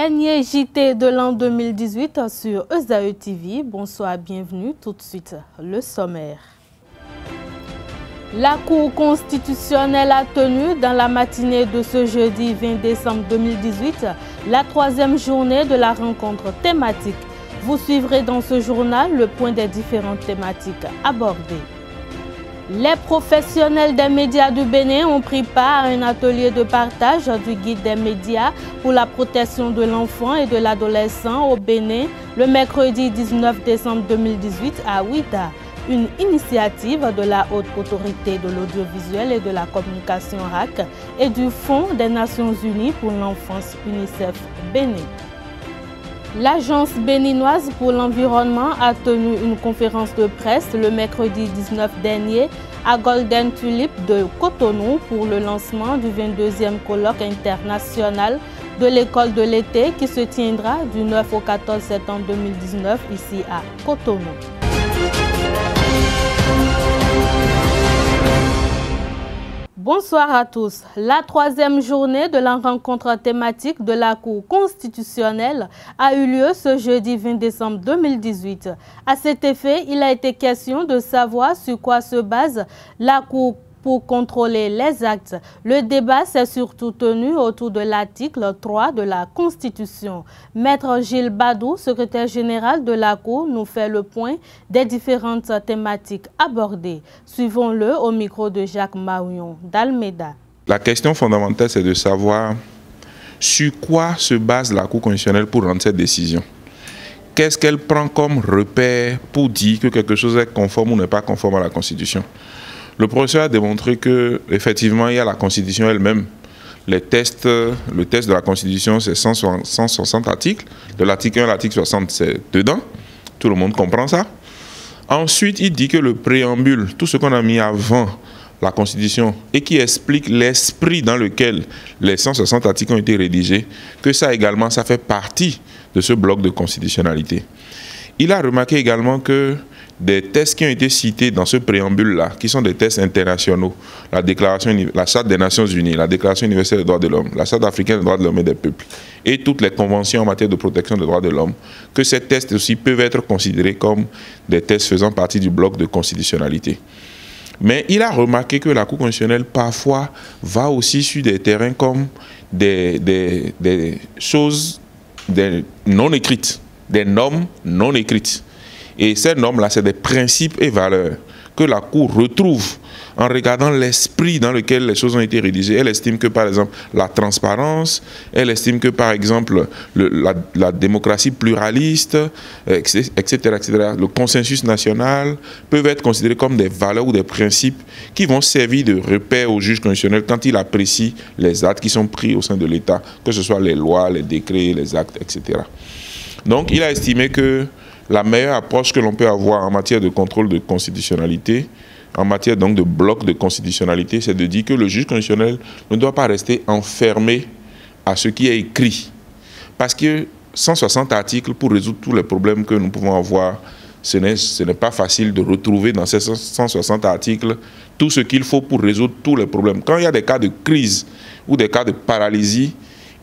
Dernier JT de l'an 2018 sur ESAE TV. Bonsoir, bienvenue. Tout de suite, le sommaire. La Cour constitutionnelle a tenu dans la matinée de ce jeudi 20 décembre 2018 la troisième journée de la rencontre thématique. Vous suivrez dans ce journal le point des différentes thématiques abordées. Les professionnels des médias du Bénin ont pris part à un atelier de partage du guide des médias pour la protection de l'enfant et de l'adolescent au Bénin le mercredi 19 décembre 2018 à Ouidah. Une initiative de la Haute Autorité de l'Audiovisuel et de la Communication RAC et du Fonds des Nations Unies pour l'Enfance UNICEF Bénin. L'Agence béninoise pour l'environnement a tenu une conférence de presse le mercredi 19 dernier à Golden Tulip de Cotonou pour le lancement du 22e colloque international de l'école de l'été qui se tiendra du 9 au 14 septembre 2019 ici à Cotonou. Bonsoir à tous. La troisième journée de la rencontre thématique de la Cour constitutionnelle a eu lieu ce jeudi 20 décembre 2018. À cet effet, il a été question de savoir sur quoi se base la Cour pour contrôler les actes. Le débat s'est surtout tenu autour de l'article 3 de la Constitution. Maître Gilles Badou, secrétaire général de la Cour, nous fait le point des différentes thématiques abordées. Suivons-le au micro de Jacques Maouillon d'Almeida. La question fondamentale, c'est de savoir sur quoi se base la Cour constitutionnelle pour rendre cette décision. Qu'est-ce qu'elle prend comme repère pour dire que quelque chose est conforme ou n'est pas conforme à la Constitution? Le professeur a démontré qu'effectivement, il y a la Constitution elle-même. Le test de la Constitution, c'est 160 articles. De l'article 1 à l'article 60, c'est dedans. Tout le monde comprend ça. Ensuite, il dit que le préambule, tout ce qu'on a mis avant la Constitution et qui explique l'esprit dans lequel les 160 articles ont été rédigés, que ça également, ça fait partie de ce bloc de constitutionnalité. Il a remarqué également que des tests qui ont été cités dans ce préambule-là, qui sont des tests internationaux, la Charte des Nations Unies, la Déclaration universelle des droits de l'homme, la Charte africaine des droits de l'homme et des peuples, et toutes les conventions en matière de protection des droits de l'homme, que ces tests aussi peuvent être considérés comme des tests faisant partie du bloc de constitutionnalité. Mais il a remarqué que la Cour constitutionnelle, parfois, va aussi sur des terrains comme des choses non écrites, des normes non écrites. Et ces normes-là, c'est des principes et valeurs que la Cour retrouve en regardant l'esprit dans lequel les choses ont été rédigées. Elle estime que, par exemple, la transparence, elle estime que, par exemple, la démocratie pluraliste, etc., le consensus national peuvent être considérés comme des valeurs ou des principes qui vont servir de repère au juge constitutionnel quand il apprécie les actes qui sont pris au sein de l'État, que ce soit les lois, les décrets, les actes, etc. Donc, il a estimé que la meilleure approche que l'on peut avoir en matière de contrôle de constitutionnalité, en matière donc de bloc de constitutionnalité, c'est de dire que le juge constitutionnel ne doit pas rester enfermé à ce qui est écrit. Parce que 160 articles pour résoudre tous les problèmes que nous pouvons avoir, ce n'est pas facile de retrouver dans ces 160 articles tout ce qu'il faut pour résoudre tous les problèmes. Quand il y a des cas de crise ou des cas de paralysie,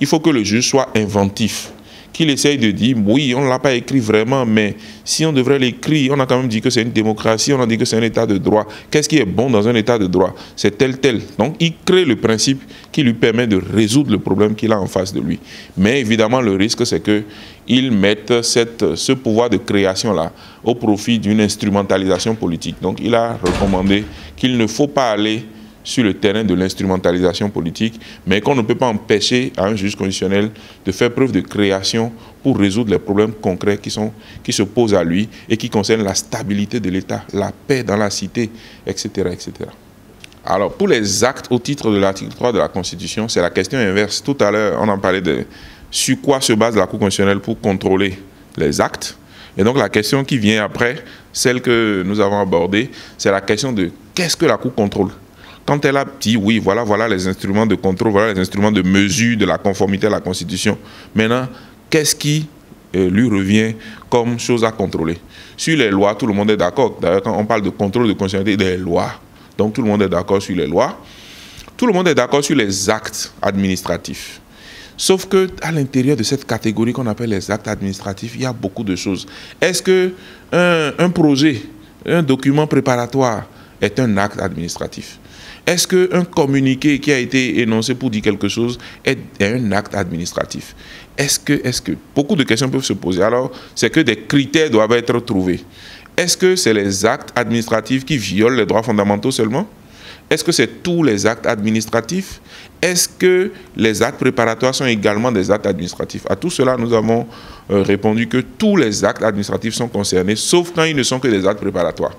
il faut que le juge soit inventif, qu'il essaye de dire, oui, on ne l'a pas écrit vraiment, mais si on devrait l'écrire, on a quand même dit que c'est une démocratie, on a dit que c'est un état de droit. Qu'est-ce qui est bon dans un état de droit? C'est tel. Donc, il crée le principe qui lui permet de résoudre le problème qu'il a en face de lui. Mais évidemment, le risque, c'est qu'il mette ce pouvoir de création-là au profit d'une instrumentalisation politique. Donc, il a recommandé qu'il ne faut pas aller sur le terrain de l'instrumentalisation politique, mais qu'on ne peut pas empêcher à un juge constitutionnel de faire preuve de création pour résoudre les problèmes concrets qui se posent à lui et qui concernent la stabilité de l'État, la paix dans la cité, etc., etc. Alors, pour les actes au titre de l'article 3 de la Constitution, c'est la question inverse. Tout à l'heure, on en parlait de sur quoi se base la Cour constitutionnelle pour contrôler les actes. Et donc, la question qui vient après, celle que nous avons abordée, c'est la question de qu'est-ce que la Cour contrôle? Quand elle a dit, oui, voilà les instruments de contrôle, voilà les instruments de mesure de la conformité à la Constitution. Maintenant, qu'est-ce qui lui revient comme chose à contrôler? Sur les lois, tout le monde est d'accord. D'ailleurs, quand on parle de contrôle de constitutionnalité des lois, donc tout le monde est d'accord sur les lois. Tout le monde est d'accord sur les actes administratifs. Sauf qu'à l'intérieur de cette catégorie qu'on appelle les actes administratifs, il y a beaucoup de choses. Est-ce qu'un projet, un document préparatoire est un acte administratif? Est-ce qu'un communiqué qui a été énoncé pour dire quelque chose est un acte administratif? Est-ce que beaucoup de questions peuvent se poser. Alors, c'est que des critères doivent être trouvés. Est-ce que c'est les actes administratifs qui violent les droits fondamentaux seulement? Est-ce que c'est tous les actes administratifs? Est-ce que les actes préparatoires sont également des actes administratifs? À tout cela, nous avons répondu que tous les actes administratifs sont concernés, sauf quand ils ne sont que des actes préparatoires.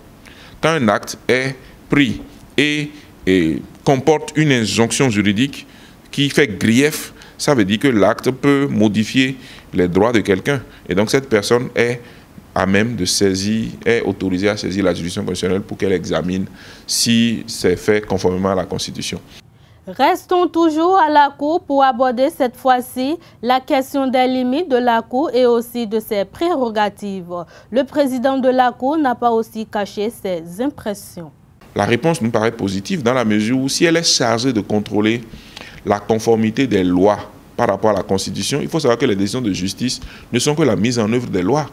Quand un acte est pris et comporte une injonction juridique qui fait grief, ça veut dire que l'acte peut modifier les droits de quelqu'un. Et donc cette personne est à même de saisir, est autorisée à saisir la juridiction constitutionnelle pour qu'elle examine si c'est fait conformément à la Constitution. Restons toujours à la Cour pour aborder cette fois-ci la question des limites de la Cour et aussi de ses prérogatives. Le président de la Cour n'a pas aussi caché ses impressions. La réponse nous paraît positive dans la mesure où si elle est chargée de contrôler la conformité des lois par rapport à la Constitution, il faut savoir que les décisions de justice ne sont que la mise en œuvre des lois,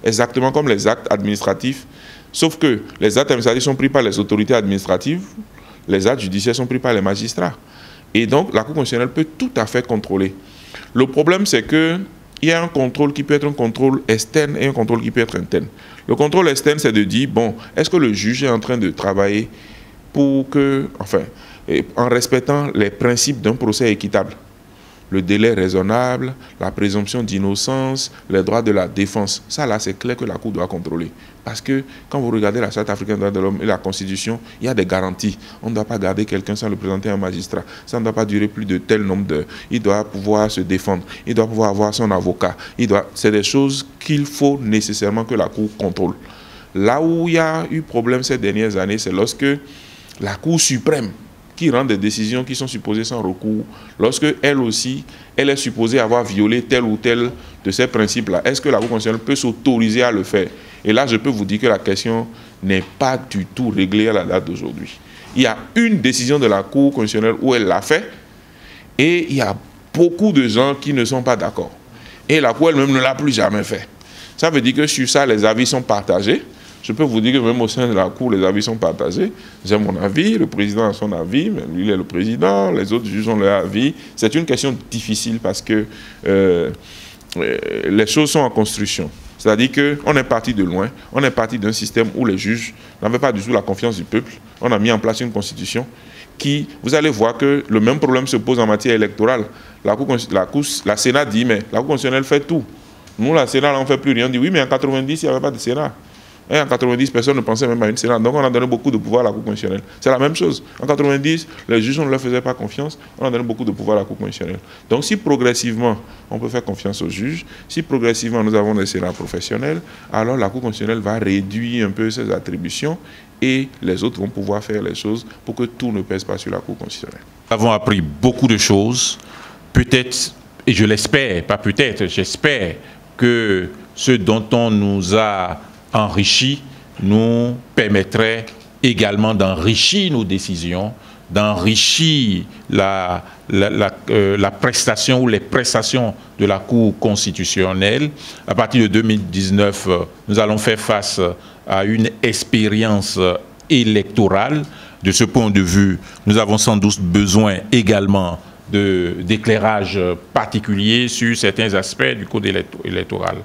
exactement comme les actes administratifs, sauf que les actes administratifs sont pris par les autorités administratives, les actes judiciaires sont pris par les magistrats. Et donc, la Cour constitutionnelle peut tout à fait contrôler. Le problème, c'est qu'il y a un contrôle qui peut être un contrôle externe et un contrôle qui peut être interne. Le contrôle externe, c'est de dire, bon, est-ce que le juge est en train de travailler pour que, enfin, en respectant les principes d'un procès équitable, le délai raisonnable, la présomption d'innocence, les droits de la défense. Ça, là, c'est clair que la Cour doit contrôler. Parce que quand vous regardez la Charte africaine des droits de l'homme et la Constitution, il y a des garanties. On ne doit pas garder quelqu'un sans le présenter à un magistrat. Ça ne doit pas durer plus de tel nombre d'heures. Il doit pouvoir se défendre. Il doit pouvoir avoir son avocat. C'est des choses qu'il faut nécessairement que la Cour contrôle. Là où il y a eu problème ces dernières années, c'est lorsque la Cour suprême, qui rend des décisions qui sont supposées sans recours, lorsque elle aussi, elle est supposée avoir violé tel ou tel de ces principes-là, est-ce que la Cour constitutionnelle peut s'autoriser à le faire? Et là, je peux vous dire que la question n'est pas du tout réglée à la date d'aujourd'hui. Il y a une décision de la Cour constitutionnelle où elle l'a fait, et il y a beaucoup de gens qui ne sont pas d'accord. Et la Cour elle-même ne l'a plus jamais fait. Ça veut dire que sur ça, les avis sont partagés. Je peux vous dire que même au sein de la Cour, les avis sont partagés. J'ai mon avis, le président a son avis, mais lui, il est le président, les autres juges ont leur avis. C'est une question difficile parce que les choses sont en construction. C'est-à-dire qu'on est parti de loin, on est parti d'un système où les juges n'avaient pas du tout la confiance du peuple. On a mis en place une constitution qui, vous allez voir que le même problème se pose en matière électorale. La Sénat dit, mais la Cour constitutionnelle fait tout. Nous, la Sénat, on ne fait plus rien. On dit, oui, mais en 90, il n'y avait pas de Sénat. Et en 90, personne ne pensait même à une Sénat. Donc on a donné beaucoup de pouvoir à la Cour constitutionnelle. C'est la même chose. En 90, les juges, on ne leur faisait pas confiance. On a donné beaucoup de pouvoir à la Cour constitutionnelle. Donc si progressivement, on peut faire confiance aux juges, si progressivement nous avons des Sénats professionnels, alors la Cour constitutionnelle va réduire un peu ses attributions et les autres vont pouvoir faire les choses pour que tout ne pèse pas sur la Cour constitutionnelle. Nous avons appris beaucoup de choses. Peut-être, et je l'espère, pas peut-être, j'espère que ce dont on nous a enrichi nous permettrait également d'enrichir nos décisions, d'enrichir la prestation ou les prestations de la Cour constitutionnelle. À partir de 2019, nous allons faire face à une expérience électorale. De ce point de vue, nous avons sans doute besoin également d'éclairage particulier sur certains aspects du code électoral.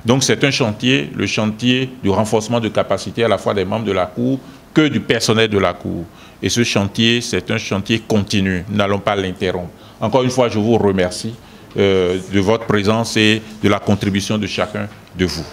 Donc c'est un chantier, le chantier du renforcement de capacité à la fois des membres de la Cour que du personnel de la Cour. Et ce chantier, c'est un chantier continu. Nous n'allons pas l'interrompre. Encore une fois, je vous remercie de votre présence et de la contribution de chacun de vous.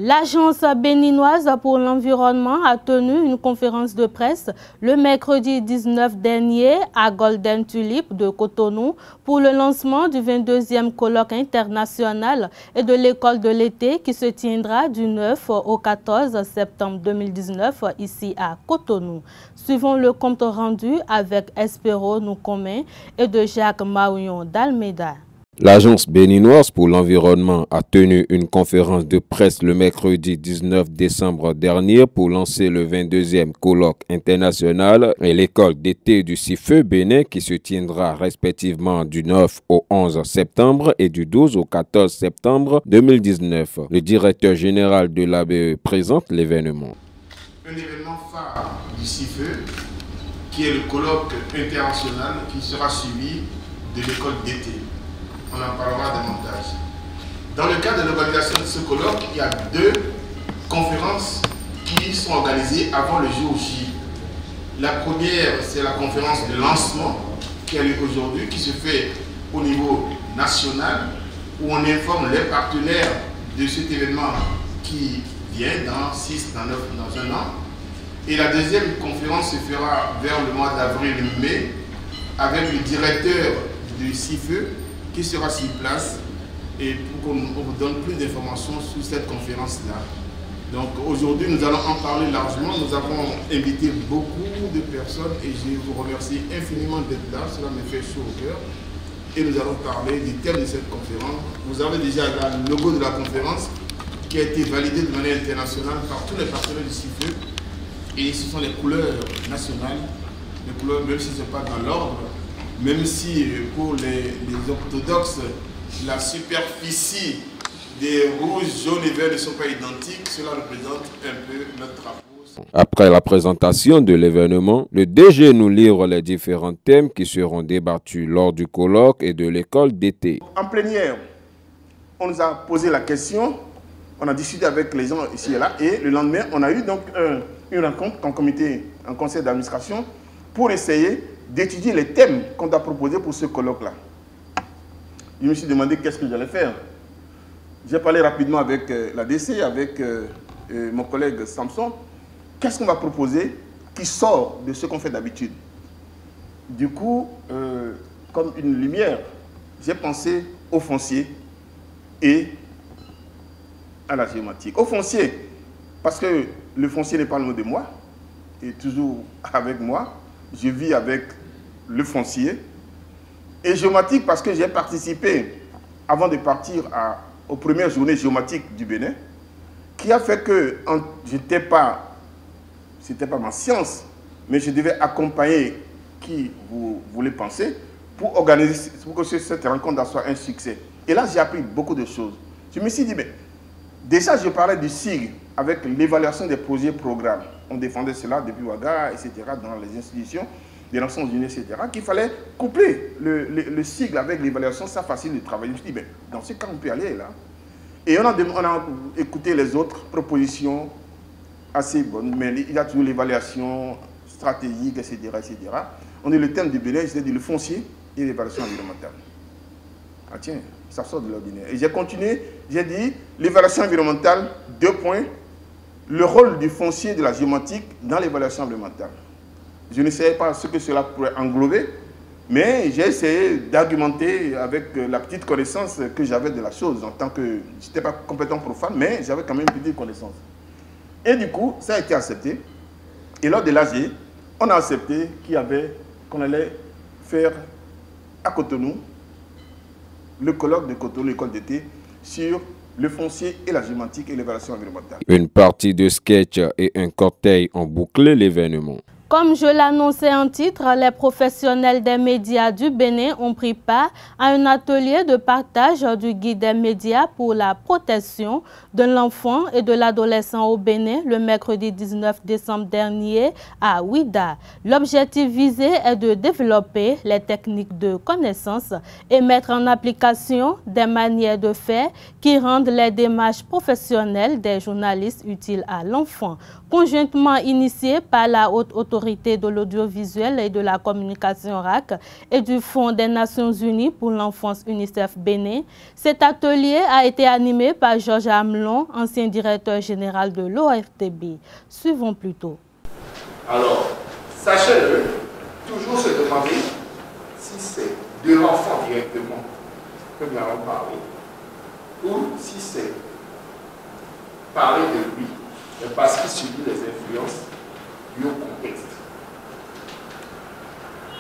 L'Agence béninoise pour l'environnement a tenu une conférence de presse le mercredi 19 dernier à Golden Tulip de Cotonou pour le lancement du 22e colloque international et de l'école de l'été qui se tiendra du 9 au 14 septembre 2019 ici à Cotonou. Suivons le compte rendu avec Espero Noukomé et de Jacques Maouillon d'Almeida. L'Agence béninoise pour l'environnement a tenu une conférence de presse le mercredi 19 décembre dernier pour lancer le 22e colloque international et l'école d'été du CIFE Bénin qui se tiendra respectivement du 9 au 11 septembre et du 12 au 14 septembre 2019. Le directeur général de l'ABE présente l'événement. Un événement phare du CIFE qui est le colloque international qui sera suivi de l'école d'été. On en parlera davantage. Dans le cadre de l'organisation de ce colloque, il y a 2 conférences qui sont organisées avant le jour J. La première, c'est la conférence de lancement qui a lieu aujourd'hui, qui se fait au niveau national, où on informe les partenaires de cet événement qui vient dans 6, dans 9, dans 1 an. Et la deuxième conférence se fera vers le mois d'avril-mai avec le directeur du CIFE qui sera sur place et pour qu'on vous donne plus d'informations sur cette conférence-là. Donc aujourd'hui, nous allons en parler largement. Nous avons invité beaucoup de personnes et je vous remercie infiniment d'être là. Cela me fait chaud au cœur. Et nous allons parler du thème de cette conférence. Vous avez déjà le logo de la conférence qui a été validé de manière internationale par tous les partenaires du CIFE. Et ce sont les couleurs nationales, les couleurs, même si ce n'est pas dans l'ordre. Même si pour les orthodoxes, la superficie des rouges, jaunes et verts ne sont pas identiques, cela représente un peu notre drapeau. Après la présentation de l'événement, le DG nous livre les différents thèmes qui seront débattus lors du colloque et de l'école d'été. En plénière, on nous a posé la question, on a discuté avec les gens ici et là, et le lendemain, on a eu donc une rencontre en conseil d'administration pour essayer d'étudier les thèmes qu'on doit proposer pour ce colloque-là. Je me suis demandé qu'est-ce que j'allais faire. J'ai parlé rapidement avec la DC, avec mon collègue Samson. Qu'est-ce qu'on va proposer qui sort de ce qu'on fait d'habitude? Du coup, comme une lumière, j'ai pensé au foncier et à la géomatique. Au foncier, parce que le foncier n'est pas loin de moi, et toujours avec moi. Je vis avec le foncier. Et géomatique parce que j'ai participé, avant de partir aux premières journées géomatiques du Bénin, qui a fait que c'était pas ma science, mais je devais accompagner qui vous voulez penser pour organiser, pour que cette rencontre soit un succès. Et là, j'ai appris beaucoup de choses. Je me suis dit, mais déjà, je parlais du SIG avec l'évaluation des projets et programmes. On défendait cela depuis Ouaga, etc., dans les institutions des Nations Unies, etc., qu'il fallait coupler le sigle avec l'évaluation, ça facilite le travail. Je me suis dit, ben, dans ce cas, on peut aller là. Et on a écouté les autres propositions assez bonnes, mais il y a toujours l'évaluation stratégique, etc., etc. On est le thème du Bénin, c'est-à-dire le foncier et l'évaluation environnementale. Ah tiens, ça sort de l'ordinaire. Et j'ai continué, j'ai dit l'évaluation environnementale, 2 points, le rôle du foncier de la géomatique dans l'évaluation environnementale. Je ne savais pas ce que cela pourrait englober, mais j'ai essayé d'argumenter avec la petite connaissance que j'avais de la chose, en tant que, je n'étais pas complètement profane, mais j'avais quand même une petite connaissance. Et du coup, ça a été accepté. Et lors de l'AG, on a accepté qu'on allait faire à Cotonou, le colloque de Cotonou, l'école d'été, sur le foncier et la géomatique et l'évaluation environnementale. Une partie de sketch et un cortège ont bouclé l'événement. Comme je l'annonçais en titre, les professionnels des médias du Bénin ont pris part à un atelier de partage du guide des médias pour la protection de l'enfant et de l'adolescent au Bénin le mercredi 19 décembre dernier à Ouida. L'objectif visé est de développer les techniques de connaissance et mettre en application des manières de faire qui rendent les démarches professionnelles des journalistes utiles à l'enfant. Conjointement initié par la Haute Autorité de l'Audiovisuel et de la Communication RAC et du Fonds des Nations Unies pour l'Enfance UNICEF Bénin, cet atelier a été animé par Georges Amelon, ancien directeur général de l'OFTB. Suivons plutôt. Alors, sachez-le, toujours se demander si c'est de l'enfant directement que nous allons parler ou si c'est parler de lui. Parce qu'il subit les influences liées au contexte.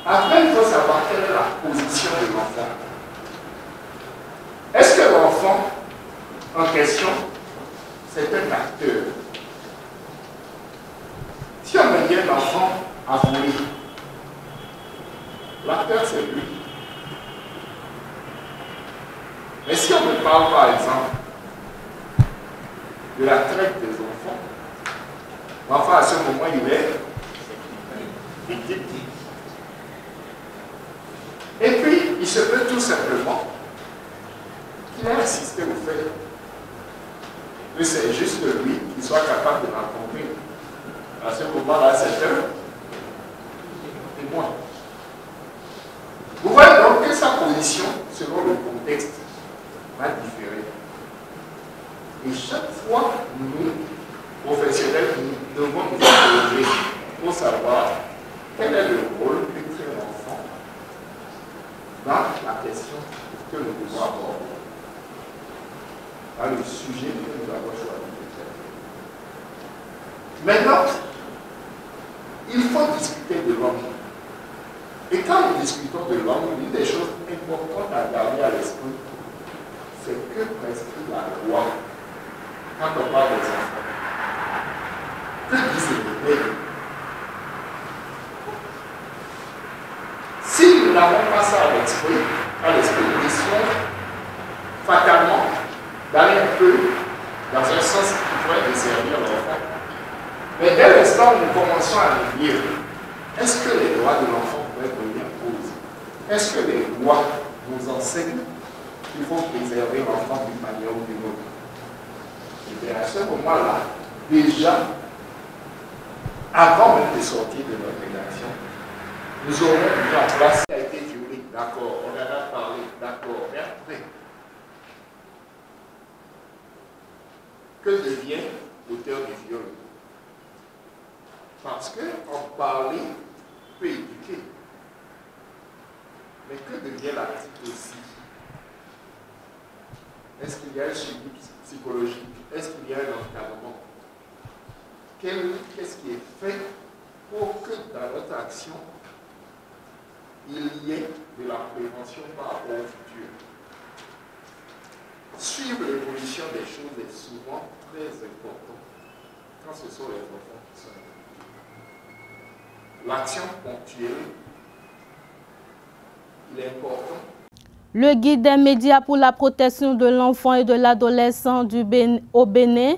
Après, il faut savoir quelle est la position de l'enfant. L'acteur, c'est lui. Mais si on me parle, par exemple, de la traite des enfants, l'enfant, à ce moment, il est victime. Et puis, il se peut tout simplement qu'il ait assisté au fait que c'est juste lui qui soit capable de raconter. À ce moment-là, c'est un témoin. Vous voyez donc que sa position, selon le contexte, va différer. Et chaque fois, nous, professionnels, nous devons nous interroger pour savoir quel est le rôle que tient l'enfant dans la question que nous devons aborder, dans le sujet que nous avons choisi de faire. Maintenant, il faut discuter de l'homme. Et quand nous discutons de l'homme, une des choses importantes à garder à l'esprit, c'est que prescrit la loi quand on parle des enfants. Que disent les règles? Si nous n'avons pas ça à l'esprit, nous risquons fatalement d'aller un peu dans un sens qui pourrait desservir l'enfant. Mais dès l'instant où nous commençons à nous dire, est-ce que les droits de l'enfant pourraient venir en cause? Est-ce que les lois nous enseignent qu'il faut préserver l'enfant d'une manière ou d'une autre? Et bien à ce moment-là, déjà, avant même de sortir de notre rédaction, nous aurons mis en place ce qui a été violé, d'accord, on en a parlé, d'accord, mais après, que devient l'auteur du viol? Parce qu'en parler peut éduquer. Mais que devient l'article aussi? Est-ce qu'il y a un suivi psychologique? Est-ce qu'il y a un encadrement? Qu'est-ce qui est fait pour que dans notre action, il y ait de la prévention par rapport au futur? Suivre l'évolution des choses est souvent très important quand ce sont les enfants qui sont impliqués. L'action ponctuelle, il est important. Le guide des médias pour la protection de l'enfant et de l'adolescent au Bénin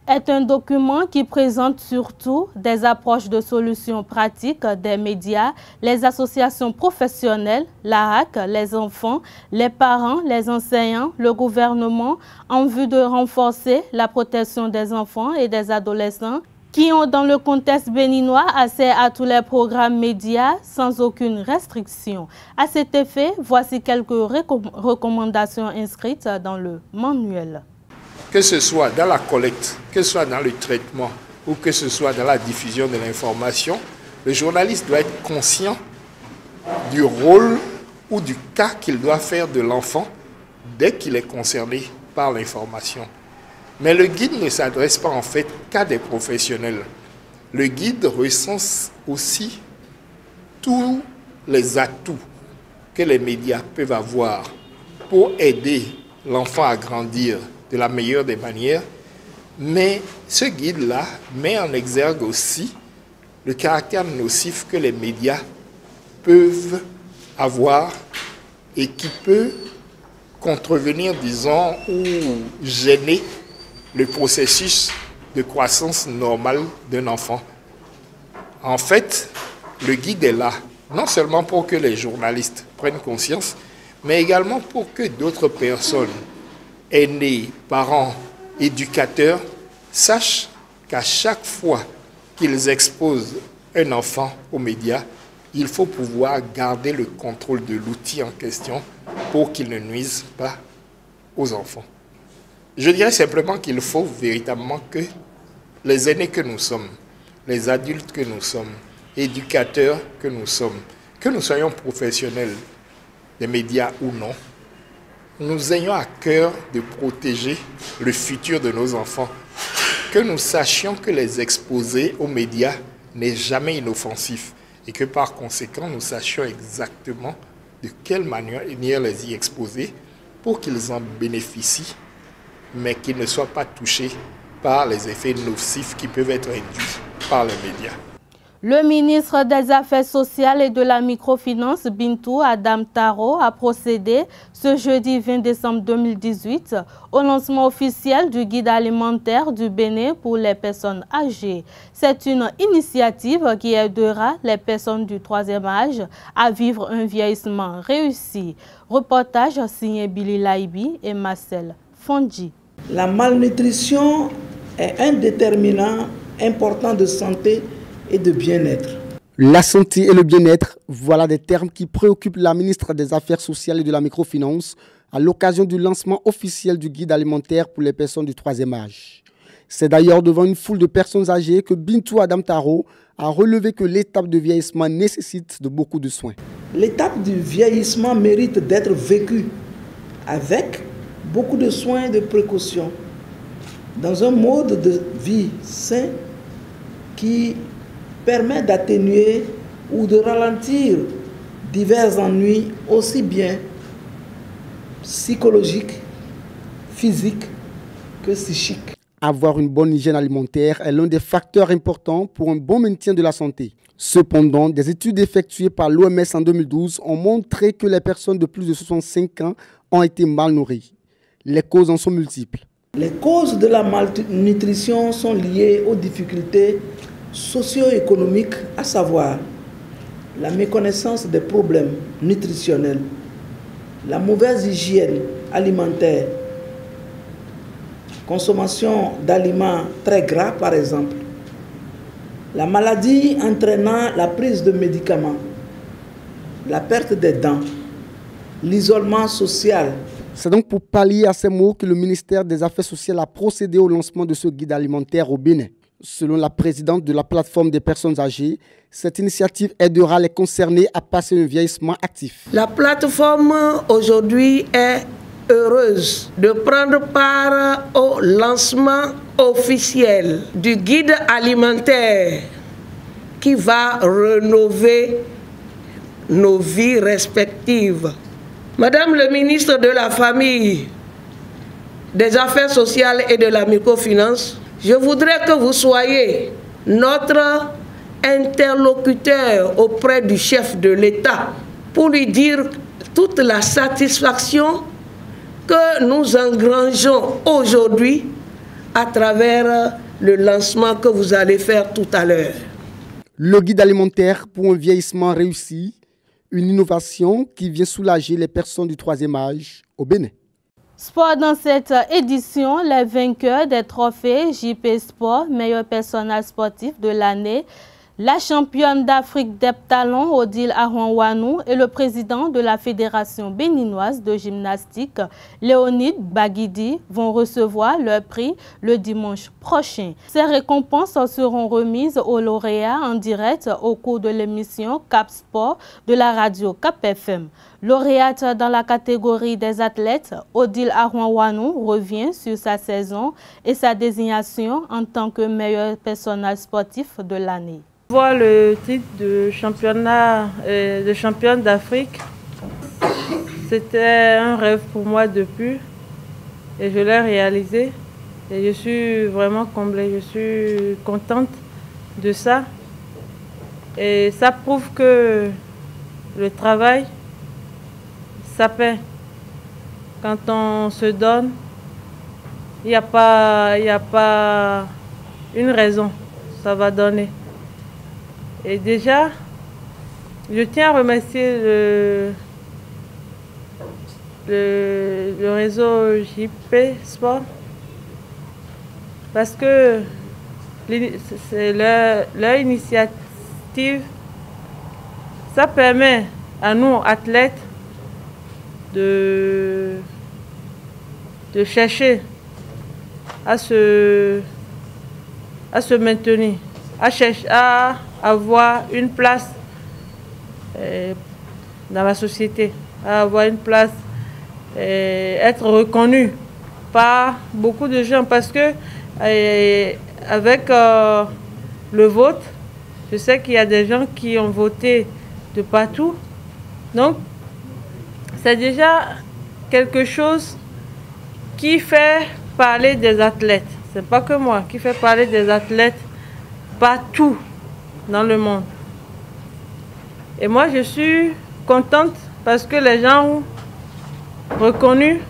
est un document qui présente surtout des approches de solutions pratiques des médias, les associations professionnelles, l'ARAC, les enfants, les parents, les enseignants, le gouvernement, en vue de renforcer la protection des enfants et des adolescents qui ont dans le contexte béninois accès à tous les programmes médias sans aucune restriction. À cet effet, voici quelques recommandations inscrites dans le manuel. Que ce soit dans la collecte, que ce soit dans le traitement ou que ce soit dans la diffusion de l'information, le journaliste doit être conscient du rôle ou du cas qu'il doit faire de l'enfant dès qu'il est concerné par l'information. Mais le guide ne s'adresse pas en fait qu'à des professionnels. Le guide recense aussi tous les atouts que les médias peuvent avoir pour aider l'enfant à grandir de la meilleure des manières. Mais ce guide-là met en exergue aussi le caractère nocif que les médias peuvent avoir et qui peut contrevenir, disons, ou gêner le processus de croissance normale d'un enfant. En fait, le guide est là, non seulement pour que les journalistes prennent conscience, mais également pour que d'autres personnes, aînés, parents, éducateurs, sachent qu'à chaque fois qu'ils exposent un enfant aux médias, il faut pouvoir garder le contrôle de l'outil en question pour qu'il ne nuise pas aux enfants. Je dirais simplement qu'il faut véritablement que les aînés que nous sommes, les adultes que nous sommes, éducateurs que nous soyons professionnels des médias ou non, nous ayons à cœur de protéger le futur de nos enfants, que nous sachions que les exposer aux médias n'est jamais inoffensif et que par conséquent, nous sachions exactement de quelle manière les y exposer pour qu'ils en bénéficient, mais qu'ils ne soient pas touchés par les effets nocifs qui peuvent être induits par les médias. Le ministre des Affaires sociales et de la microfinance, Bintou Adam Taro, a procédé ce jeudi 20 décembre 2018 au lancement officiel du guide alimentaire du Bénin pour les personnes âgées. C'est une initiative qui aidera les personnes du troisième âge à vivre un vieillissement réussi. Reportage signé Billy Laibi et Marcel Fondi. La malnutrition est un déterminant important de santé et de bien-être. La santé et le bien-être, voilà des termes qui préoccupent la ministre des Affaires sociales et de la microfinance à l'occasion du lancement officiel du guide alimentaire pour les personnes du troisième âge. C'est d'ailleurs devant une foule de personnes âgées que Bintou Adam Taro a relevé que l'étape de vieillissement nécessite de beaucoup de soins. L'étape du vieillissement mérite d'être vécue avec beaucoup de soins et de précautions dans un mode de vie sain qui permet d'atténuer ou de ralentir divers ennuis aussi bien psychologiques, physiques que psychiques. Avoir une bonne hygiène alimentaire est l'un des facteurs importants pour un bon maintien de la santé. Cependant, des études effectuées par l'OMS en 2012 ont montré que les personnes de plus de 65 ans ont été mal nourries. Les causes en sont multiples. Les causes de la malnutrition sont liées aux difficultés socio-économiques, à savoir la méconnaissance des problèmes nutritionnels, la mauvaise hygiène alimentaire, consommation d'aliments très gras par exemple, la maladie entraînant la prise de médicaments, la perte des dents, l'isolement social. C'est donc pour pallier à ces maux que le ministère des Affaires sociales a procédé au lancement de ce guide alimentaire au Bénin. Selon la présidente de la plateforme des personnes âgées, cette initiative aidera les concernés à passer un vieillissement actif. La plateforme aujourd'hui est heureuse de prendre part au lancement officiel du guide alimentaire qui va rénover nos vies respectives. Madame le ministre de la Famille, des Affaires sociales et de la microfinance, je voudrais que vous soyez notre interlocuteur auprès du chef de l'État pour lui dire toute la satisfaction que nous engrangeons aujourd'hui à travers le lancement que vous allez faire tout à l'heure. Le guide alimentaire pour un vieillissement réussi, une innovation qui vient soulager les personnes du troisième âge au Bénin. Sport dans cette édition, les vainqueurs des trophées JP Sport, meilleur personnage sportif de l'année, la championne d'Afrique d'heptalon Odile Arouanwanou et le président de la Fédération béninoise de gymnastique, Léonide Baguidi, vont recevoir leur prix le dimanche prochain. Ces récompenses seront remises aux lauréats en direct au cours de l'émission Cap Sport de la radio Cap FM. Lauréate dans la catégorie des athlètes, Odile Arouanwanou revient sur sa saison et sa désignation en tant que meilleur personnage sportif de l'année. Voir le titre de championne d'Afrique, c'était un rêve pour moi depuis et je l'ai réalisé et je suis vraiment comblée, je suis contente de ça et ça prouve que le travail, ça paie. Quand on se donne, il n'y a pas une raison, ça va donner. Et déjà, je tiens à remercier le réseau JP Sport parce que c'est leur initiative. Ça permet à nous, athlètes, de chercher à se maintenir, à avoir une place dans la société, à avoir une place, être reconnu par beaucoup de gens parce que avec le vote, je sais qu'il y a des gens qui ont voté de partout. Donc, c'est déjà quelque chose qui fait parler des athlètes. C'est pas que moi, qui fait parler des athlètes partout dans le monde. Et moi, je suis contente parce que les gens ont reconnu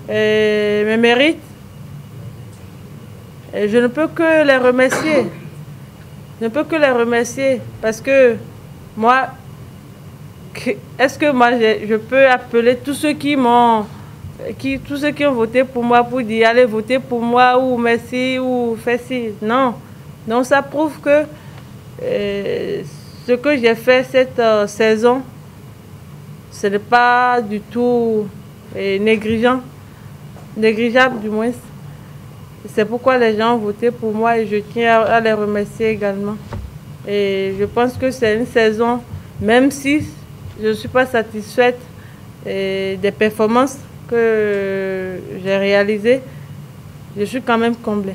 mes mérites. Et je ne peux que les remercier. Je ne peux que les remercier parce que moi, est-ce que moi je peux appeler tous ceux qui ont voté pour moi pour dire allez voter pour moi ou merci ou fais ci? Non. Donc ça prouve que ce que j'ai fait cette saison, ce n'est pas du tout négligeable du moins. C'est pourquoi les gens ont voté pour moi et je tiens à les remercier également. Et je pense que c'est une saison, même si je ne suis pas satisfaite des performances que j'ai réalisées, je suis quand même comblée.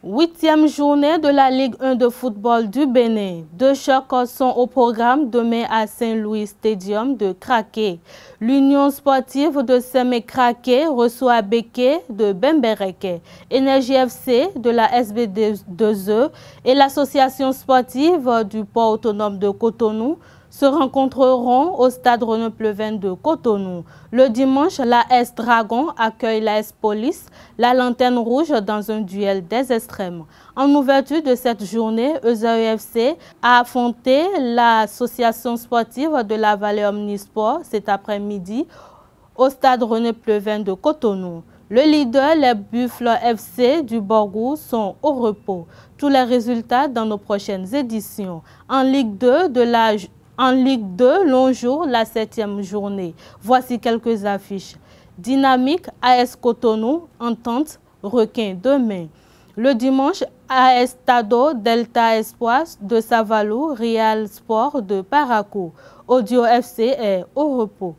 8e journée de la Ligue 1 de football du Bénin. 2 chocs sont au programme demain à Saint-Louis Stadium de Craqué. L'Union sportive de Sémé-Craqué reçoit Béké de Bembereke, Énergie FC de la SB2E et l'Association sportive du port autonome de Cotonou se rencontreront au stade René Pleven de Cotonou. Le dimanche, la S Dragon accueille la S Police, la Lanterne Rouge dans un duel des extrêmes. En ouverture de cette journée, ESAEFC a affronté l'association sportive de la Vallée Omnisport cet après-midi au stade René Pleven de Cotonou. Le leader, les Buffles FC du Borgou, sont au repos. Tous les résultats dans nos prochaines éditions. En Ligue 2, long jour, la 7e journée. Voici quelques affiches. Dynamique, AS Cotonou, Entente, Requin demain. Le dimanche, AS Tado, Delta Espoir de Savalou, Real Sport de Parakou. Audio FC est au repos.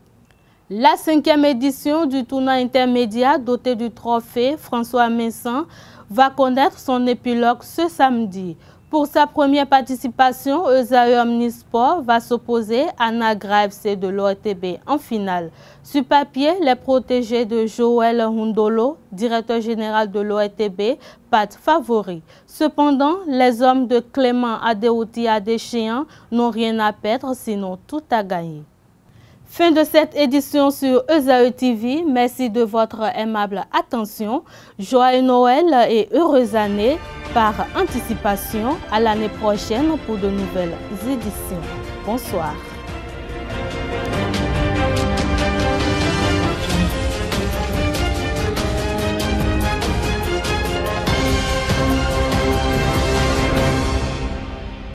La 5e édition du tournoi intermédiaire doté du trophée François Messan va connaître son épilogue ce samedi. Pour sa première participation, ESAE Omnisport va s'opposer à Nagra FC de l'ORTB en finale. Sur papier, les protégés de Joël Hundolo, directeur général de l'ORTB, partent favoris. Cependant, les hommes de Clément Adéouti Adéchéan n'ont rien à perdre, sinon tout à gagner. Fin de cette édition sur ESAE TV. Merci de votre aimable attention. Joyeux Noël et heureuse année par anticipation à l'année prochaine pour de nouvelles éditions. Bonsoir.